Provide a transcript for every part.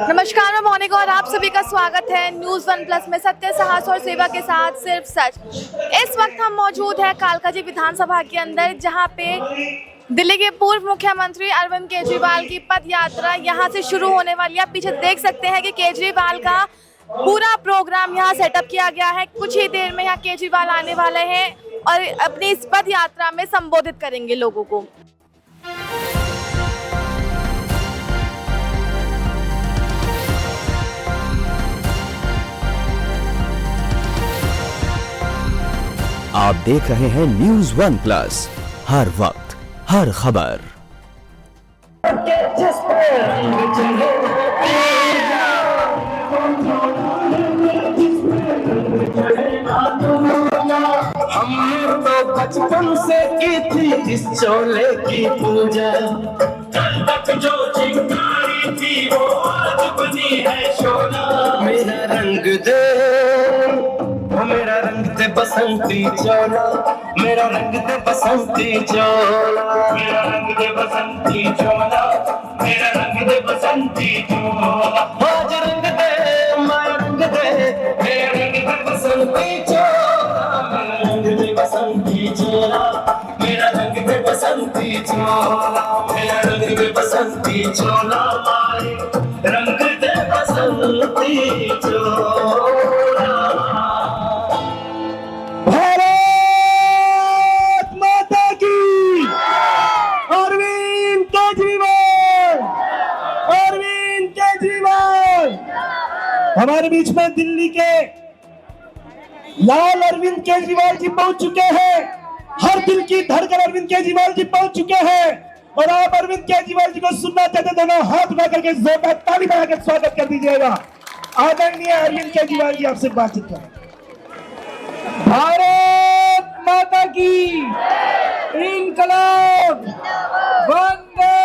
नमस्कार, मैं मोनिका और आप सभी का स्वागत है न्यूज़ 1+ में सत्य, साहस और सेवा के साथ सिर्फ सच। इस वक्त हम मौजूद हैं कालकाजी विधानसभा के अंदर, जहां पे दिल्ली के पूर्व मुख्यमंत्री अरविंद केजरीवाल की पद यात्रा यहां से शुरू होने वाली है। आप पीछे देख सकते हैं कि केजरीवाल का पूरा प्रोग्राम यहाँ सेटअप किया गया है। कुछ ही देर में यहाँ केजरीवाल आने वाले हैं और अपनी इस पद यात्रा में संबोधित करेंगे लोगों को। आप देख रहे हैं न्यूज़ 1+, हर वक्त हर खबर। हमने तो बचपन से की थी इस चोले की पूजा, कल तक जो चिंगारी थी वो आज बनी है शोला। मेरा रंग दे, मेरा रंग दे बसंती चोला, मेरा रंग दे बसंती चोला, मेरा रंग दे बसंती चोला, मेरा रंग दे बसंती चोला। आज रंग दे, माया रंग दे, मेरा रंग दे बसंती चोला, मेरा रंग दे बसंती चोला, मेरा रंग दे बसंती चोला, मेरा रंग दे बसंती चोला, माए रंग दे बसंती चोला। हमारे बीच में दिल्ली के लाल अरविंद केजरीवाल जी पहुंच चुके हैं। हर दिल की धड़कन अरविंद केजरीवाल जी पहुंच चुके हैं और आप अरविंद केजरीवाल जी को सुनना चाहते दोनों हाथ उठा करके जोरदार ताली बजाकर स्वागत कर दीजिएगा। आदरणीय अरविंद केजरीवाल जी आपसे बातचीत करें। भारत माता की इनकलाब वंदे।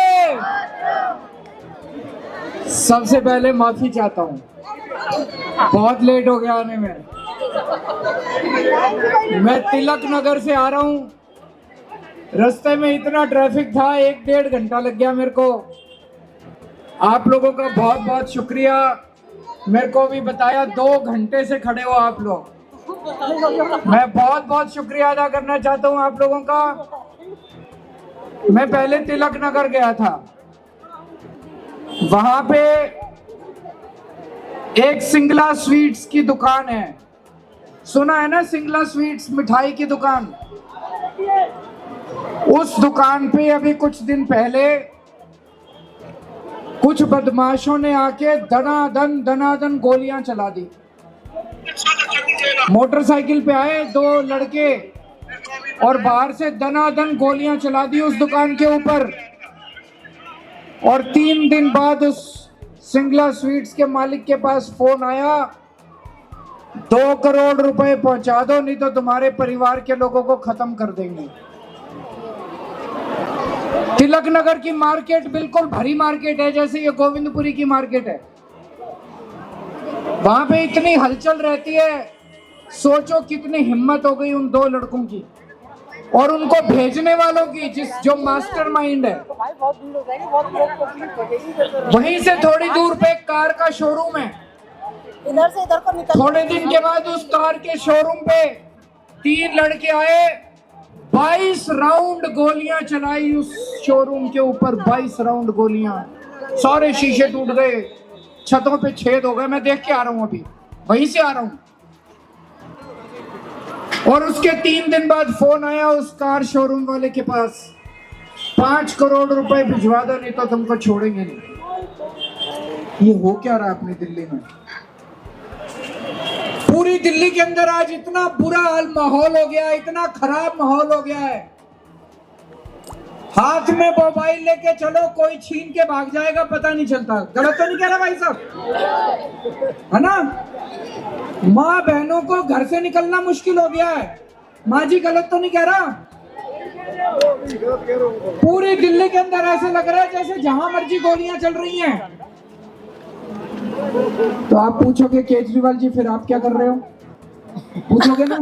सबसे पहले माफी चाहता हूं, बहुत लेट हो गया आने में। मैं तिलक नगर से आ रहा हूं, रास्ते में इतना ट्रैफिक था, 1-1.5 घंटा लग गया मेरे को। आप लोगों का बहुत बहुत शुक्रिया। मेरे को भी बताया 2 घंटे से खड़े हो आप लोग। मैं बहुत बहुत शुक्रिया अदा करना चाहता हूं आप लोगों का। मैं पहले तिलक नगर गया था, वहां पे एक सिंगला स्वीट्स की दुकान है, सुना है ना, सिंगला स्वीट्स मिठाई की दुकान। उस दुकान पे अभी कुछ दिन पहले कुछ बदमाशों ने आके दनादन गोलियां चला दी। मोटरसाइकिल पे आए 2 लड़के और बाहर से दनादन गोलियां चला दी उस दुकान के ऊपर। और 3 दिन बाद उस सिंगला स्वीट्स के मालिक के पास फोन आया, 2 करोड़ रुपए पहुंचा दो, नहीं तो तुम्हारे परिवार के लोगों को खत्म कर देंगे। तिलक नगर की मार्केट बिल्कुल भरी मार्केट है, जैसे ये गोविंदपुरी की मार्केट है। वहां पे इतनी हलचल रहती है, सोचो कितनी हिम्मत हो गई उन 2 लड़कों की और उनको भेजने वालों की, जो मास्टरमाइंड है। वहीं से थोड़ी दूर पे एक कार का शोरूम है। इधर से इधर को निकल। थोड़े दिन के बाद उस कार के शोरूम पे 3 लड़के आए, 22 राउंड गोलियां चलाई उस शोरूम के ऊपर। 22 राउंड गोलियां, सारे शीशे टूट गए, छतों पे छेद हो गए। मैं देख के आ रहा हूं, अभी वहीं से आ रहा हूं। और उसके 3 दिन बाद फोन आया उस कार शोरूम वाले के पास, 5 करोड़ रुपए भिजवा दो, नहीं तो तुमको छोड़ेंगे नहीं। ये हो क्या रहा अपनी दिल्ली में? पूरी दिल्ली के अंदर आज इतना बुरा हाल माहौल हो गया, इतना खराब माहौल हो गया है। हाथ में मोबाइल लेके चलो, कोई छीन के भाग जाएगा, पता नहीं चलता। गलत तो नहीं कह रहा भाई साहब, है ना? माँ बहनों को घर से निकलना मुश्किल हो गया है। माँ जी गलत तो नहीं कह रहा? पूरी दिल्ली के अंदर ऐसे लग रहा है जैसे जहां मर्जी गोलियां चल रही हैं। तो आप पूछोगे केजरीवाल जी फिर आप क्या कर रहे हो, पूछोगे ना?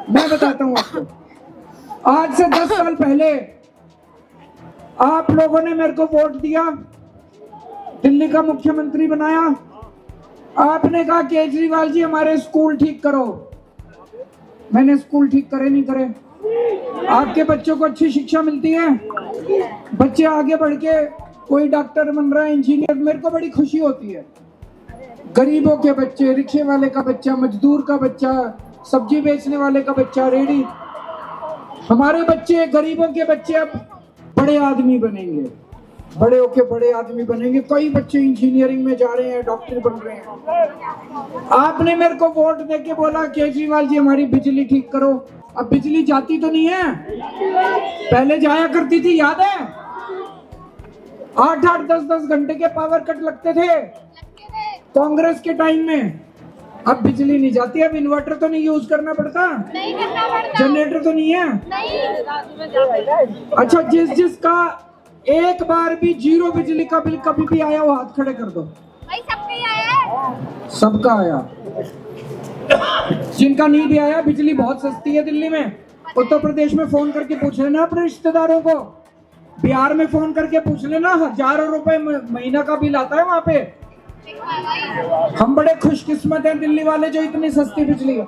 मैं बताता हूं आपको। आज से 10 साल पहले आप लोगों ने मेरे को वोट दिया, दिल्ली का मुख्यमंत्री बनाया, आपने कहा केजरीवाल जी हमारे स्कूल ठीक करो। मैंने स्कूल ठीक करे नहीं करे? आपके बच्चों को अच्छी शिक्षा मिलती है, बच्चे आगे बढ़ के कोई डॉक्टर बन रहा है, इंजीनियर, मेरे को बड़ी खुशी होती है। गरीबों के बच्चे, रिक्शे वाले का बच्चा, मजदूर का बच्चा, सब्जी बेचने वाले का बच्चा, रेडी, हमारे बच्चे, गरीबों के बच्चे अब बड़े आदमी बनेंगे, बड़े होके बड़े आदमी बनेंगे। कई बच्चे इंजीनियरिंग में जा रहे हैं, डॉक्टर बन रहे हैं। आपने मेरे को वोट देके बोला केजरीवाल जी हमारी बिजली ठीक करो। अब बिजली जाती तो नहीं है, पहले जाया करती थी, याद है? 8-8, 10-10 घंटे के पावर कट लगते थे कांग्रेस के टाइम में। अब बिजली नहीं जाती। अब इन्वर्टर तो नहीं यूज करना पड़ता, जनरेटर तो नहीं है। अच्छा, जिसका एक बार भी जीरो बिजली का बिल कभी भी आया वो हाथ खड़े कर दो। सबका आया। जिनका नहीं भी आया, बिजली बहुत सस्ती है दिल्ली में। उत्तर प्रदेश में फोन करके पूछ लेना अपने रिश्तेदारों को, बिहार में फोन करके पूछ लेना, हजारों रुपए महीना का बिल आता है वहां पे। हम बड़े खुशकिस्मत हैं दिल्ली वाले जो इतनी सस्ती बिजली है।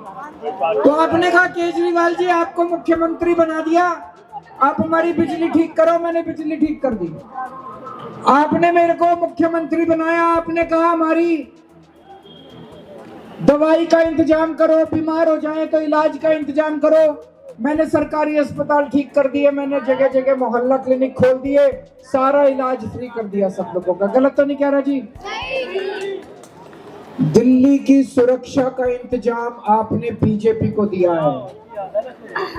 तो आपने कहा केजरीवाल जी आपको मुख्यमंत्री बना दिया, आप हमारी बिजली ठीक करो। मैंने बिजली ठीक कर दी। आपने मेरे को मुख्यमंत्री बनाया, आपने कहा हमारी दवाई का इंतजाम करो, बीमार हो जाए तो इलाज का इंतजाम करो। मैंने सरकारी अस्पताल ठीक कर दिए, मैंने जगह जगह मोहल्ला क्लिनिक खोल दिए, सारा इलाज फ्री कर दिया सब लोगों का। गलत तो नहीं कह रहा जी? दिल्ली की सुरक्षा का इंतजाम आपने बीजेपी को दिया है।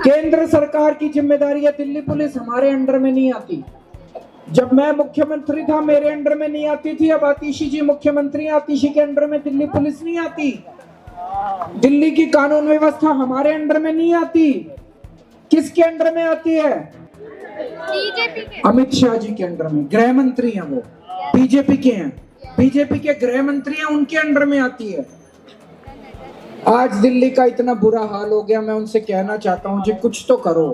केंद्र सरकार की जिम्मेदारी है, दिल्ली पुलिस हमारे अंडर में नहीं आती। जब मैं मुख्यमंत्री था मेरे अंडर में नहीं आती थी, अब आतिशी जी मुख्यमंत्री, आतिशी के अंडर में दिल्ली पुलिस नहीं आती। दिल्ली की कानून व्यवस्था हमारे अंडर में नहीं आती। किसके अंडर में आती है? बीजेपी के। अमित शाह जी के अंडर में, गृह मंत्री हैं वो, बीजेपी के हैं, बीजेपी के गृह मंत्री हैं, उनके अंडर में आती है। आज दिल्ली का इतना बुरा हाल हो गया, मैं उनसे कहना चाहता हूं जी कुछ तो करो।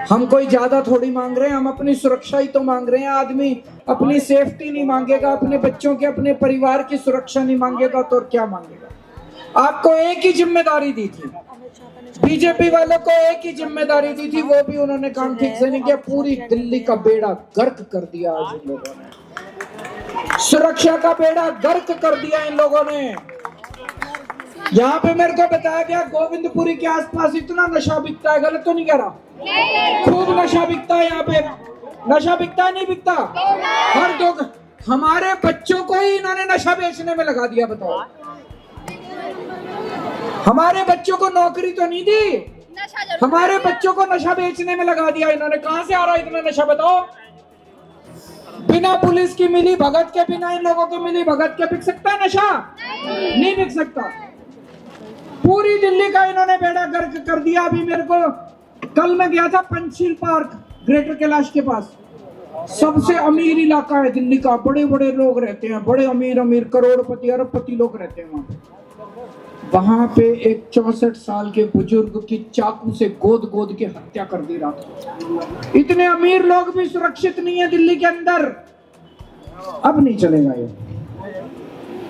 हम कोई ज्यादा थोड़ी मांग रहे हैं, हम अपनी सुरक्षा ही तो मांग रहे हैं। आदमी अपनी सेफ्टी नहीं मांगेगा, अपने बच्चों के, अपने परिवार की सुरक्षा नहीं मांगेगा तो क्या मांगेगा? आपको एक ही जिम्मेदारी दी थी, बीजेपी वालों को एक ही जिम्मेदारी दी थी, वो भी उन्होंने काम ठीक से नहीं किया। पूरी दिल्ली का बेड़ा गर्क कर दिया आज इन लोगों ने, सुरक्षा का बेड़ा गर्क कर दिया इन लोगों ने। यहाँ पे मेरे को बताया गया गोविंदपुरी के आसपास इतना नशा बिकता है, गलत तो नहीं कह रहा? खूब नशा बिकता है यहाँ पे। नशा बिकता है नहीं बिकता? हर दो हमारे बच्चों को ही इन्होंने नशा बेचने में लगा दिया। बताओ, हमारे बच्चों को नौकरी तो नहीं दी, हमारे बच्चों को नशा बेचने में लगा दिया इन्होंने। कहां से आ रहा है इतना नशा बताओ? बिना पुलिस की मिली भगत के, बिना इन लोगों की मिली भगत के बिक सकता है नशा? नहीं बिक सकता। पूरी दिल्ली का इन्होंने बेड़ा गर्क कर दिया। अभी मेरे को कल मैं गया था पंचशील पार्क, ग्रेटर कैलाश के पास, सबसे अमीर इलाका है दिल्ली का, बड़े बड़े लोग रहते हैं, बड़े अमीर अमीर करोड़पति अरबपति लोग रहते हैं वहां पे। वहां पे एक 64 साल के बुजुर्ग की चाकू से गोद गोद के हत्या कर दी रात को। इतने अमीर लोग भी सुरक्षित नहीं है दिल्ली के अंदर। अब नहीं चलेगा ये।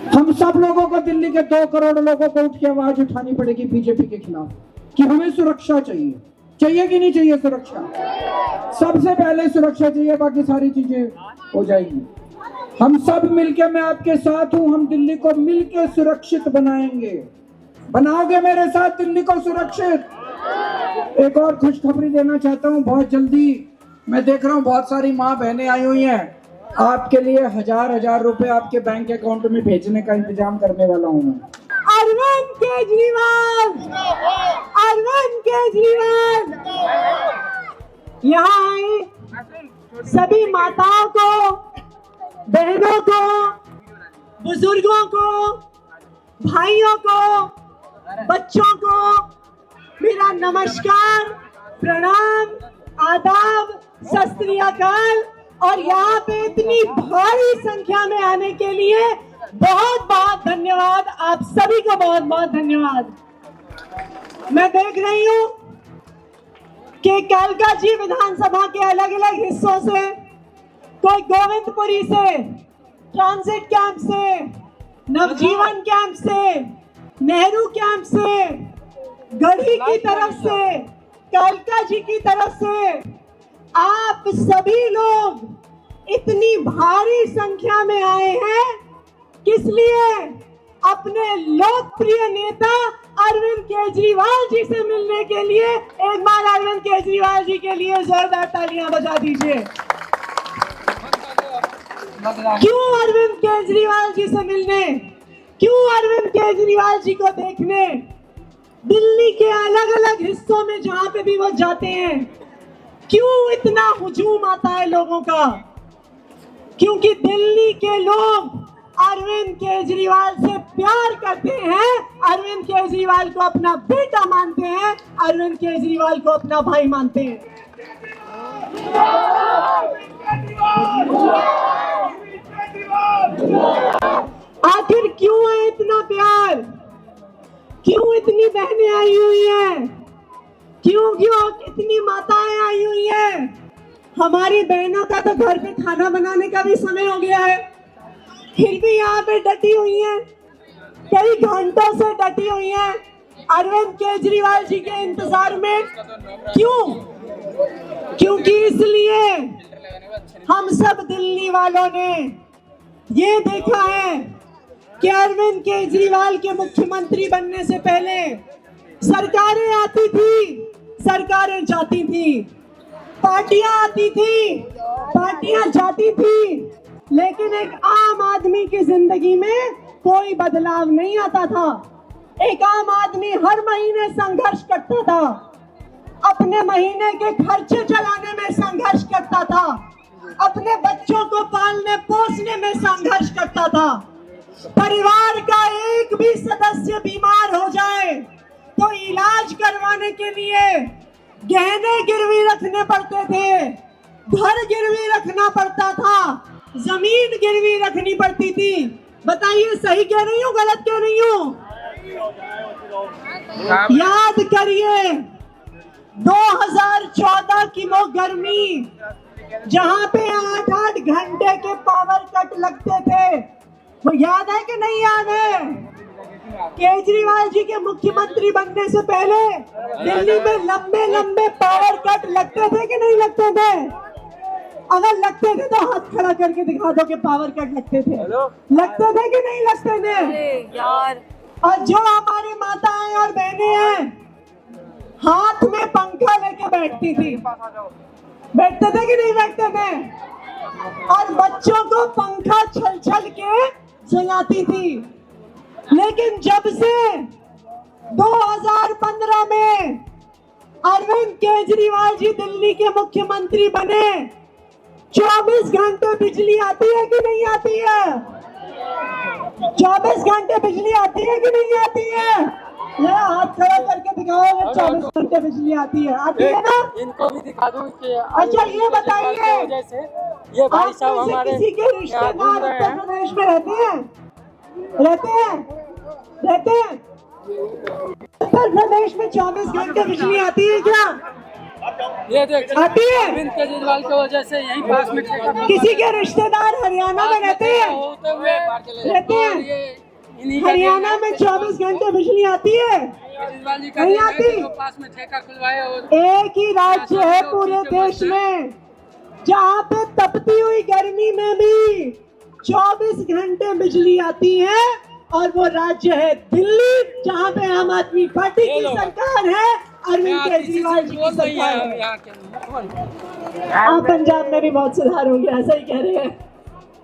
हम सब लोगों को, दिल्ली के 2 करोड़ लोगों को उठ के आवाज उठानी पड़ेगी बीजेपी के खिलाफ कि हमें सुरक्षा चाहिए। चाहिए कि नहीं चाहिए सुरक्षा? सबसे पहले सुरक्षा चाहिए, बाकी सारी चीजें हो जाएगी। हम सब मिलके, मैं आपके साथ हूं, हम दिल्ली को मिलके सुरक्षित बनाएंगे। बनाओगे मेरे साथ दिल्ली को सुरक्षित? एक और खुशखबरी देना चाहता हूं, बहुत जल्दी मैं देख रहा हूं बहुत सारी माँ बहनें आई हुई हैं, आपके लिए 1000-1000 रुपए आपके बैंक अकाउंट में भेजने का इंतजाम करने वाला हूं मैं। अरविंद केजरीवाल, अरविंद केजरीवाल यहाँ आए सभी माताओं को, बहनों को, बुजुर्गों को, भाइयों को, बच्चों को मेरा नमस्कार, प्रणाम, आदाब, सत श्री अकाल। और यहाँ पे इतनी भारी संख्या में आने के लिए बहुत बहुत धन्यवाद। आप सभी को बहुत बहुत धन्यवाद। मैं देख रही हूँ कि कालकाजी विधानसभा के अलग अलग हिस्सों से, कोई गोविंदपुरी से, ट्रांजिट कैंप से, नवजीवन कैंप से, नेहरू कैंप से, गढ़ी की तरफ से, कालका जी की तरफ से आप सभी लोग इतनी भारी संख्या में आए हैं। किस लिए? अपने लोकप्रिय नेता अरविंद केजरीवाल जी से मिलने के लिए। एक बार अरविंद केजरीवाल जी के लिए जोरदार तालियां बजा दीजिए। क्यों अरविंद केजरीवाल जी से मिलने? क्यों अरविंद केजरीवाल जी को देखने? दिल्ली के अलग अलग हिस्सों में जहां पे भी वो जाते हैं, क्यों इतना हुजूम आता है लोगों का? क्योंकि दिल्ली के लोग अरविंद केजरीवाल से प्यार करते हैं, अरविंद केजरीवाल को अपना बेटा मानते हैं, अरविंद केजरीवाल को अपना भाई मानते हैं। आखिर क्यों है इतना प्यार? क्यों इतनी बहनें आई हुई हैं? क्यों इतनी माताएं आई हुई हैं? हमारी बहनों का तो घर पे खाना बनाने का भी समय हो गया है, फिर भी यहाँ पे डटी हुई हैं, कई घंटों से डटी हुई हैं अरविंद केजरीवाल जी के इंतजार में। क्यों? क्योंकि इसलिए हम सब दिल्ली वालों ने ये देखा है कि अरविंद केजरीवाल के मुख्यमंत्री बनने से पहले सरकारें आती थी, सरकारें जाती थी, पार्टियां आती थी, पार्टियां जाती थी, लेकिन एक आम आदमी की जिंदगी में कोई बदलाव नहीं आता था। एक आम आदमी हर महीने संघर्ष करता था, अपने महीने के खर्चे चलाने में संघर्ष करता था, अपने बच्चों को पालने पोसने में संघर्ष करता था। परिवार का एक भी सदस्य बीमार हो जाए तो इलाज करवाने के लिए गहने गिरवी रखने पड़ते थे, घर गिरवी रखना पड़ता था, जमीन गिरवी रखनी पड़ती थी। बताइए सही कह रही हूँ, गलत कह रही हूँ? याद करिए 2014 की वो गर्मी, जहाँ पे 8-8 घंटे के पावर कट लगते थे, वो याद है कि नहीं याद है? केजरीवाल जी के मुख्यमंत्री बनने से पहले दिल्ली में लंबे लंबे पावर कट लगते थे कि नहीं लगते थे? अगर लगते थे तो हाथ खड़ा करके दिखा दो कि पावर कट लगते थे। लगते थे कि नहीं लगते थे यार? और जो हमारी माताएं और बहनें हैं, हाथ में पंखा लेके बैठती थी, बैठते थे कि नहीं बैठते थे? और बच्चों को पंखा छल छल के सुलाती थी। लेकिन जब से 2015 में अरविंद केजरीवाल जी दिल्ली के मुख्यमंत्री बने, 24 घंटे बिजली आती है कि नहीं आती है? 24 घंटे बिजली आती है कि नहीं आती है? ये हाथ खड़ा करके दिखाओ अगर 24 घंटे बिजली आती है। आती है ना? इनको भी दिखा दूं कि अच्छा ये बताइए, ये भाई साहब हमारे किसी के रिश्तेदार उत्तर प्रदेश में रहते हैं? रहते हैं? रहते हैं? उत्तर प्रदेश में 24 घंटे बिजली आती है क्या? ये देख आती है? अरविंद केजरीवाल की वजह से यहीं पास में किसी के रिश्तेदार हरियाणा में रहते हैं? रहते हैं? हरियाणा में 24 घंटे बिजली आती है? केजरीवाल जी का नहीं आती? जो पास में ठेका खुलवाए और एक ही राज्य है पूरे देश में जहाँ पे तपती हुई गर्मी में भी 24 घंटे बिजली आती है, और वो राज्य है दिल्ली, जहाँ पे आम आदमी पार्टी की सरकार है, अरविंद केजरीवाल जी की सरकार है। आप पंजाब में भी बहुत सुधार हो गया, सही कह रहे हैं।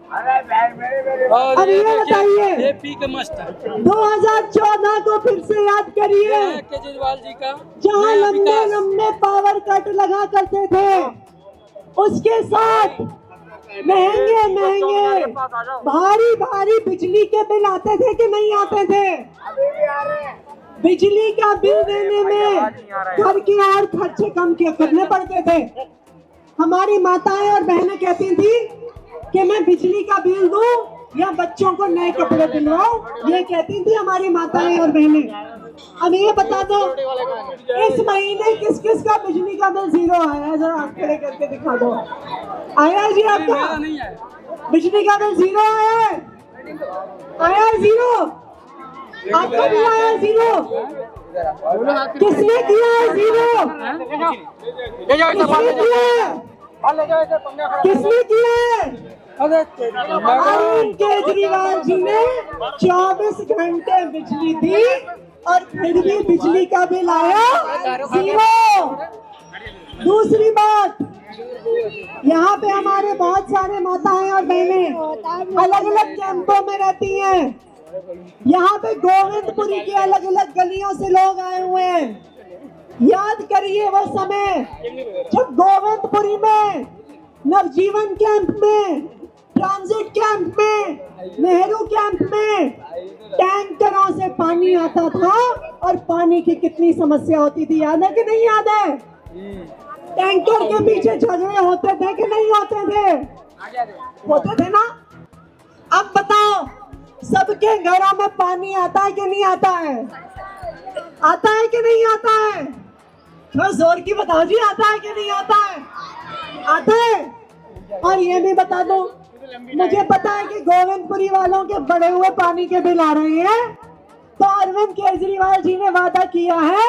अब ये बताइए, पी के मस्त 2014 को फिर से याद करिए, केजरीवाल जी का जहाँ लंबे लंबे पावर कट लगा करते थे, उसके साथ महंगे महंगे भारी भारी बिजली के बिल आते थे कि नहीं आते थे? बिजली का बिल देने में घर के और खर्चे कम करने पड़ते थे। हमारी माताएं और बहनें कहती थी कि मैं बिजली का बिल दूं या बच्चों को नए कपड़े दिलवाऊं, ये कहती थी हमारी माताएं और बहनें। अब ये बता दो, इस महीने किस किस का बिजली का बिल 0 आया है? जरा आंख खड़े करके दिखा दो। आया जी आपका? बिजली का बिल जीरो आया है? आया है जीरो? आपका भी आया है जीरो? किसने किया है जीरो? किसने किया है? किसने किया है? अरविंद केजरीवाल जी ने 24 घंटे बिजली दी और फिर भी बिजली का बिल आया जीरो। दूसरी बात, यहाँ पे हमारे बहुत सारे माताएं और बहनें अलग अलग कैंपों में रहती हैं। यहाँ पे गोविंदपुरी की अलग अलग गलियों से लोग आए हुए हैं। याद करिए वो समय जब गोविंदपुरी में, नवजीवन कैंप में, ट्रांजिट कैंप में, नेहरू कैंप में टैंकरों से पानी आता था और पानी की कितनी समस्या होती थी। याद है कि नहीं याद है? टैंकर के पीछे झगड़े होते थे कि नहीं होते थे? होते थे ना। अब बताओ, सबके घरों में पानी आता है कि नहीं आता है? आता है कि नहीं आता है? थोड़ा जोर की बताओ जी, आता है कि नहीं आता है? आता है। और ये भी बता दो, मुझे पता है कि गोविंदपुरी वालों के बढ़े हुए पानी के बिल आ रहे हैं, तो अरविंद केजरीवाल जी ने वादा किया है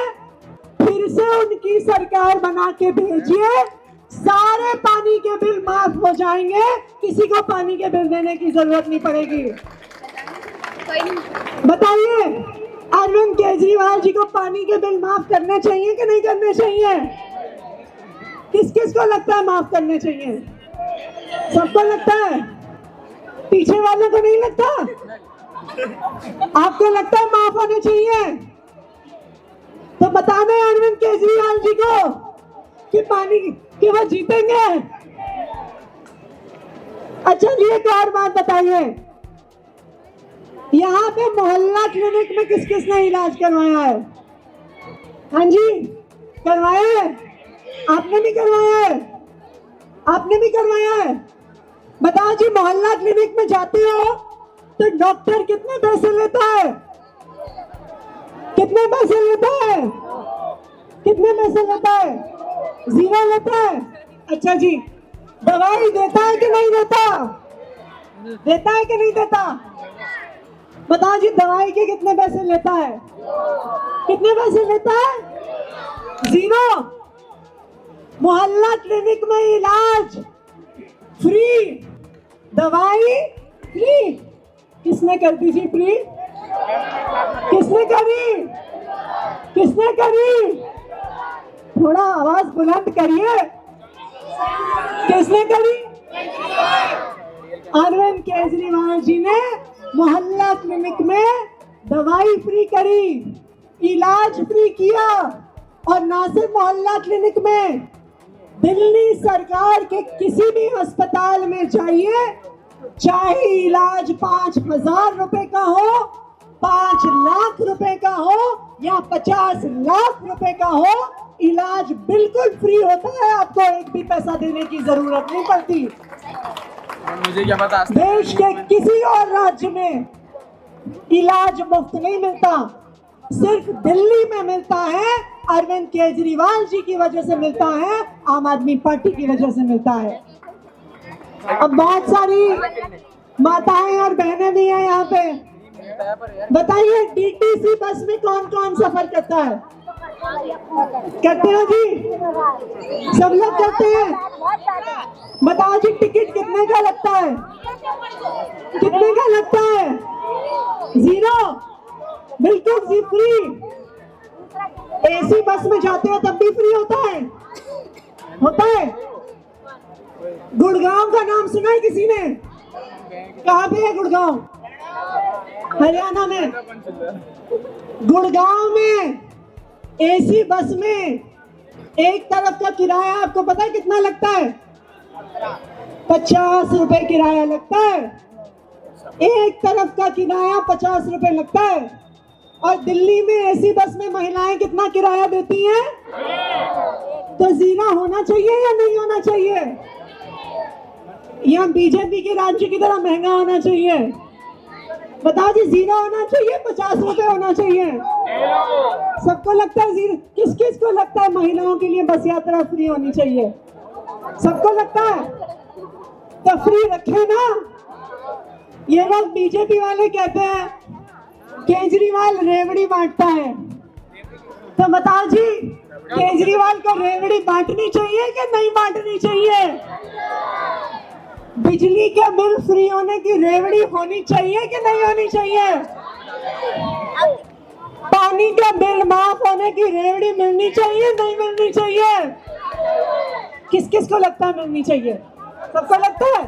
फिर से उनकी सरकार बना के भेजिए, सारे पानी के बिल माफ हो जाएंगे, किसी को पानी के बिल देने की जरूरत नहीं पड़ेगी। बताइए, अरविंद केजरीवाल जी को पानी के बिल माफ करने चाहिए कि नहीं करने चाहिए? किस किस को लगता है माफ करने चाहिए? सबको लगता है? पीछे वालों को नहीं लगता? आपको लगता है माफ होने चाहिए? तो बता दें अरविंद केजरीवाल जी को कि पानी कि वो जीतेंगे। अच्छा जी, एक और बात बताइए, यहाँ पे मोहल्ला क्लिनिक में किस किस ने इलाज करवाया है? हाँ जी, करवाया है? आपने भी करवाया है? आपने भी करवाया है? बताओ जी, मोहल्ला क्लिनिक में जाते हो तो डॉक्टर कितने पैसे लेता है? कितने पैसे लेता है? कितने पैसे लेता है? जीरो लेता है। अच्छा जी, दवाई देता है कि नहीं देता? देता है कि नहीं देता? बताओ जी, दवाई के कितने पैसे लेता है? कितने पैसे लेता है? जीरो। मोहल्ला क्लिनिक में इलाज फ्री, दवाई फ्री। किसने कर दी जी फ्री? किसने करी? किसने करी? थोड़ा आवाज बुलंद करिए। किसने करी? अरविंद केजरीवाल जी ने मोहल्ला क्लिनिक में दवाई फ्री करी, इलाज फ्री किया। और ना सिर्फ मोहल्ला क्लिनिक में, दिल्ली सरकार के किसी भी अस्पताल में जाइए, चाहे इलाज 5,000 रुपए का हो, 5 लाख रुपए का हो या 50 लाख रुपए का हो, इलाज बिल्कुल फ्री होता है। आपको एक भी पैसा देने की जरूरत नहीं पड़ती। मुझे क्या पता, देश के किसी और राज्य में इलाज मुफ्त नहीं मिलता, सिर्फ दिल्ली में मिलता है। अरविंद केजरीवाल जी की वजह से मिलता है, आम आदमी पार्टी की वजह से मिलता है। अब बहुत सारी माताएं और बहनें भी हैं यहाँ पे। बताइए, डीटीसी बस में कौन कौन सफर करता है? करते हो जी? सब लोग करते हैं। बताओ जी, टिकट कितने का लगता है? कितने का लगता है? जीरो, बिल्कुल फ्री। एसी बस में जाते हो तब भी फ्री होता है? होता है। गुड़गांव का नाम सुना है किसी ने? कहाँ पे है गुड़गांव? हरियाणा में। गुड़गांव में एसी बस में एक तरफ का किराया आपको पता है कितना लगता है? 50 रुपए किराया लगता है। एक तरफ का किराया 50 रुपए लगता है। और दिल्ली में एसी बस में महिलाएं कितना किराया देती हैं? तो जीरो होना चाहिए या नहीं होना चाहिए? या बीजेपी के राज्य की तरह महंगा होना चाहिए? बताओ जी, जीरो होना चाहिए, 50 रुपए होना चाहिए? सबको लगता है जीरो? किस किस को लगता है महिलाओं के लिए बस यात्रा फ्री होनी चाहिए? सबको लगता है? तफरी रखे ना। ये लोग बीजेपी वाले कहते हैं केजरीवाल रेवड़ी बांटता है, तो बताओ जी केजरीवाल को रेवड़ी बांटनी चाहिए कि नहीं बांटनी चाहिए? बिजली के बिल फ्री होने की रेवड़ी होनी चाहिए कि नहीं होनी चाहिए? पानी का बिल माफ होने की रेवड़ी मिलनी चाहिए नहीं मिलनी चाहिए? किस किस को लगता है मिलनी चाहिए? सबको लगता है?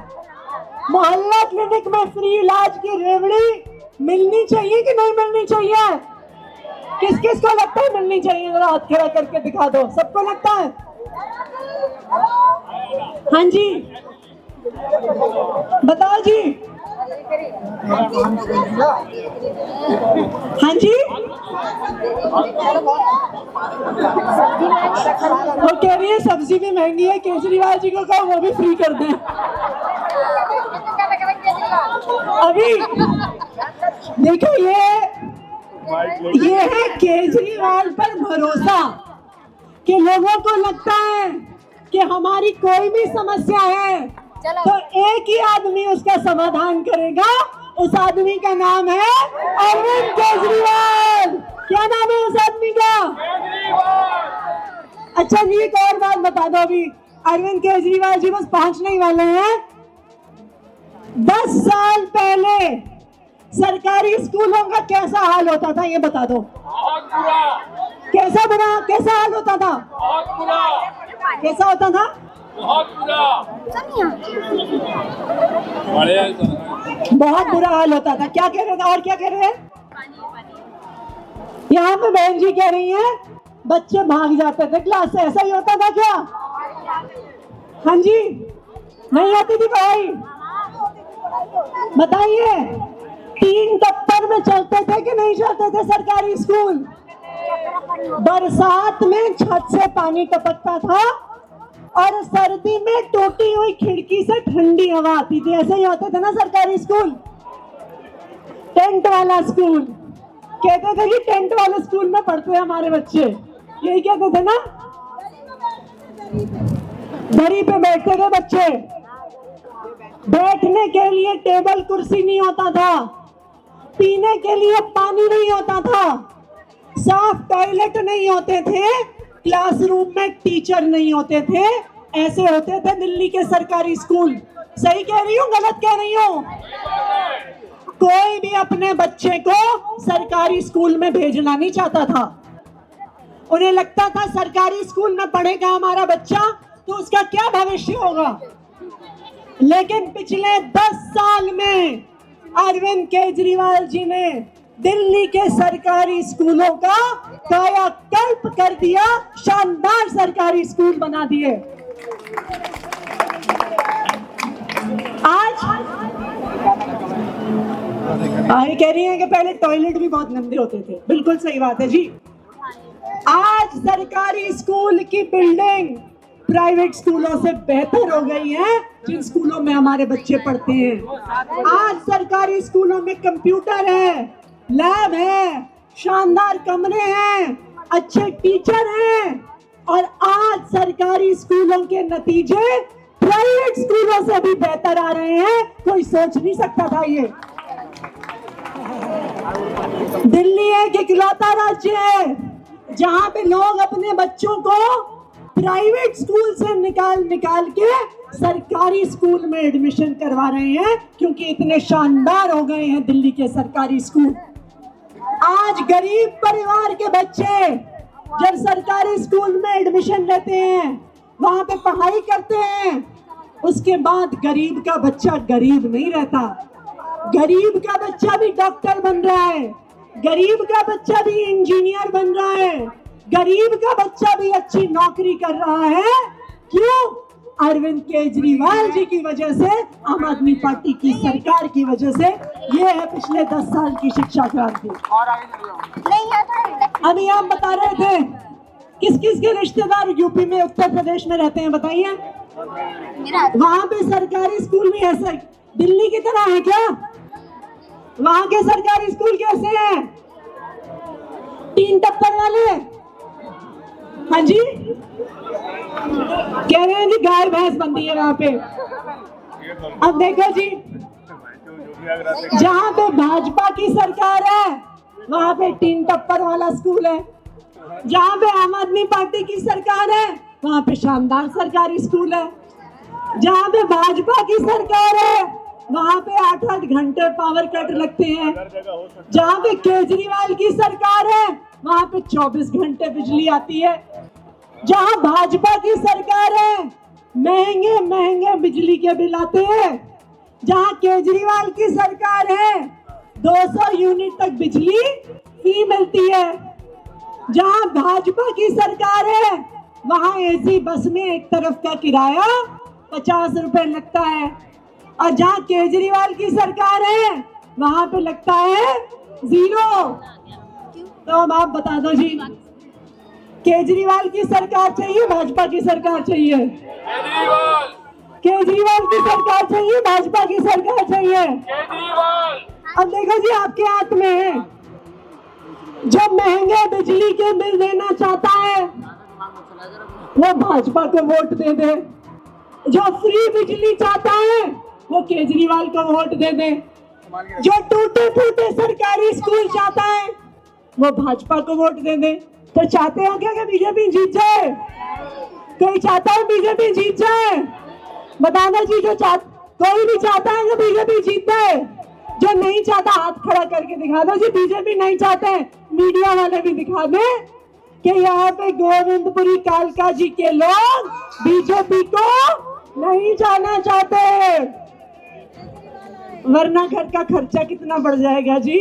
मोहल्ला क्लिनिक में फ्री इलाज की रेवड़ी मिलनी चाहिए कि नहीं मिलनी चाहिए? किस किस को लगता है मिलनी चाहिए? जरा हाथ खड़ा करके दिखा दो। सबको लगता है? हाँ जी बताओ जी। हाँ जी वो कह रही है सब्जी भी महंगी है, केजरीवाल जी को कहो वो भी फ्री कर दें। अभी देखो ये है केजरीवाल पर भरोसा कि लोगों को लगता है कि हमारी कोई भी समस्या है तो एक ही आदमी उसका समाधान करेगा। उस आदमी का नाम है अरविंद केजरीवाल। क्या नाम है उस आदमी का? अच्छा जी एक और बात बता दो। अभी अरविंद केजरीवाल जी बस पहुंचने ही वाले हैं। 10 साल पहले सरकारी स्कूलों का कैसा हाल होता था ये बता दो। कैसा हाल होता था? कैसा होता था? बहुत बुरा हाल होता था। क्या कह रहे थे और क्या कह रहे हैं? यहाँ पे बहन जी कह रही हैं बच्चे भाग जाते थे क्लास से, ऐसा ही होता था क्या? हाँ जी नहीं आती थी पढ़ाई? बताइए 3 टप्पर में चलते थे कि नहीं चलते थे सरकारी स्कूल? बरसात में छत से पानी टपकता था और सर्दी में टूटी हुई खिड़की से ठंडी हवा आती थी। ऐसे ही होते थे ना सरकारी स्कूल। टेंट वाला स्कूल कहते थे कि टेंट वाले स्कूल में पढ़ते हैं हमारे बच्चे, यही कहते थे ना। दरी पे बैठते थे बच्चे, बैठने के लिए टेबल कुर्सी नहीं होता था, पीने के लिए पानी नहीं होता था, साफ टॉयलेट नहीं होते थे, क्लासरूम में टीचर नहीं होते थे। ऐसे होते थे दिल्ली के सरकारी स्कूल। सही कह रही हूँ गलत कह रही हूँ? कोई भी अपने बच्चे को सरकारी स्कूल में भेजना नहीं चाहता था। उन्हें लगता था सरकारी स्कूल में पढ़ेगा हमारा बच्चा तो उसका क्या भविष्य होगा। लेकिन पिछले 10 साल में अरविंद केजरीवाल जी ने दिल्ली के सरकारी स्कूलों का कायाकल्प कर दिया, शानदार सरकारी स्कूल बना दिए। आज ये कह रही हैं कि पहले टॉयलेट भी बहुत गंदे होते थे। बिल्कुल सही बात है जी। आज सरकारी स्कूल की बिल्डिंग प्राइवेट स्कूलों से बेहतर हो गई है जिन स्कूलों में हमारे बच्चे पढ़ते हैं। आज सरकारी स्कूलों में कंप्यूटर है, लैब है, शानदार कमरे हैं, अच्छे टीचर हैं और आज सरकारी स्कूलों के नतीजे प्राइवेट स्कूलों से भी बेहतर आ रहे हैं। कोई सोच नहीं सकता था ये। दिल्ली एक इकलौता राज्य है जहां पे लोग अपने बच्चों को प्राइवेट स्कूल से निकाल के सरकारी स्कूल में एडमिशन करवा रहे हैं क्योंकि इतने शानदार हो गए हैं दिल्ली के सरकारी स्कूल। आज गरीब परिवार के बच्चे जब सरकारी स्कूल में एडमिशन लेते हैं, वहां पे पढ़ाई करते हैं, उसके बाद गरीब का बच्चा गरीब नहीं रहता। गरीब का बच्चा भी डॉक्टर बन रहा है, गरीब का बच्चा भी इंजीनियर बन रहा है, गरीब का बच्चा भी अच्छी नौकरी कर रहा है। क्यों? अरविंद केजरीवाल जी की वजह से, आम आदमी पार्टी की सरकार की वजह से। ये है पिछले 10 साल की शिक्षा क्रांति। अभी आप बता रहे थे किस किस के रिश्तेदार यूपी में, उत्तर प्रदेश में रहते हैं, बताइए। वहां पे सरकारी स्कूल भी ऐसे दिल्ली की तरह है क्या? वहां के सरकारी स्कूल कैसे हैं? 3 टप्पर वाले? हाँ जी कह रहे हैं कि गाय भैंस बनती है वहां पे। अब देखो जी, जहाँ पे भाजपा की सरकार है वहाँ पे टीन टप्पर वाला स्कूल है, जहाँ पे आम आदमी पार्टी की सरकार है वहाँ पे शानदार सरकारी स्कूल है, जहाँ पे भाजपा की सरकार है वहाँ पे 8-8 घंटे पावर कट लगते हैं, जहाँ पे केजरीवाल की सरकार है वहाँ पे 24 घंटे बिजली आती है, जहाँ भाजपा की सरकार है महंगे महंगे बिजली के बिल आते हैं, जहाँ केजरीवाल की सरकार है 200 यूनिट तक बिजली फ्री मिलती है, जहाँ भाजपा की सरकार है वहाँ एसी बस में एक तरफ का किराया 50 रुपए लगता है, और जहाँ केजरीवाल की सरकार है वहाँ पे लगता है 0। तो अब आप बता दो जी, केजरीवाल की सरकार चाहिए भाजपा की सरकार चाहिए? केजरीवाल की सरकार चाहिए भाजपा की सरकार चाहिए? अब देखो जी, आपके हाथ में है, जो महंगे बिजली के बिल देना चाहता है वो भाजपा को वोट दे दे, जो फ्री बिजली चाहता है वो केजरीवाल को वोट दे दे, जो टूटे फूटे सरकारी स्कूल चाहता है वो भाजपा को वोट दे दे। तो चाहते हो क्या कि बीजेपी जीत जाए? कोई चाहता है बीजेपी जीत जाए? बताना जी, कोई भी चाहता है कि बीजेपी जीत जाए? जो नहीं चाहता हाथ खड़ा करके दिखा दो जी, बीजेपी नहीं चाहते, मीडिया वाले भी दिखा दे कि यहाँ पे गोविंदपुरी कालका जी के लोग बीजेपी को नहीं जाना चाहते, वरना घर का खर्चा कितना बढ़ जाएगा जी।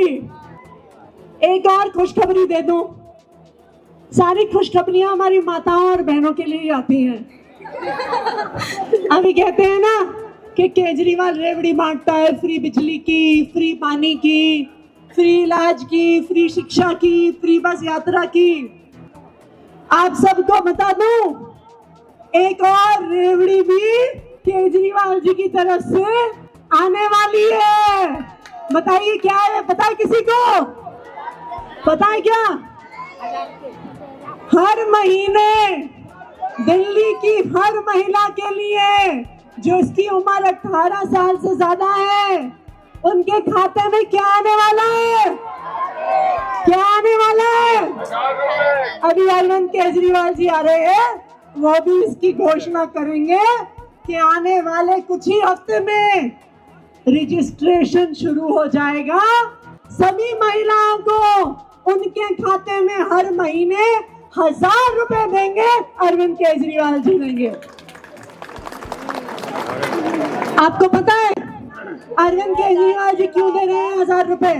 एक और खुशखबरी दे दूं, सारी खुशखबरियां हमारी माताओं और बहनों के लिए आती हैं। अभी कहते हैं ना कि केजरीवाल रेवड़ी बांटता है फ्री बिजली की, फ्री पानी की, फ्री इलाज की, फ्री शिक्षा की, फ्री बस यात्रा की। आप सबको बता दूं, एक और रेवड़ी भी केजरीवाल जी की तरफ से आने वाली है। बताइए क्या है? पता है किसी को? पता है क्या? हर महीने दिल्ली की हर महिला के लिए जिसकी उम्र 18 साल से ज्यादा है, उनके खाते में क्या आने वाला है? क्या आने वाला है? अभी अरविंद केजरीवाल जी आ रहे हैं, वो भी इसकी घोषणा करेंगे कि आने वाले कुछ ही हफ्ते में रजिस्ट्रेशन शुरू हो जाएगा। सभी महिलाओं को उनके खाते में हर महीने 1000 रुपए देंगे, अरविंद केजरीवाल जी देंगे। आपको पता है अरविंद केजरीवाल जी क्यों दे रहे हैं 1000 रुपए?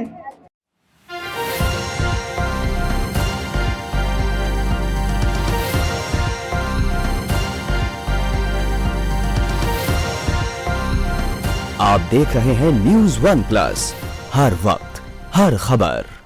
आप देख रहे हैं News One Plus, हर वक्त हर खबर।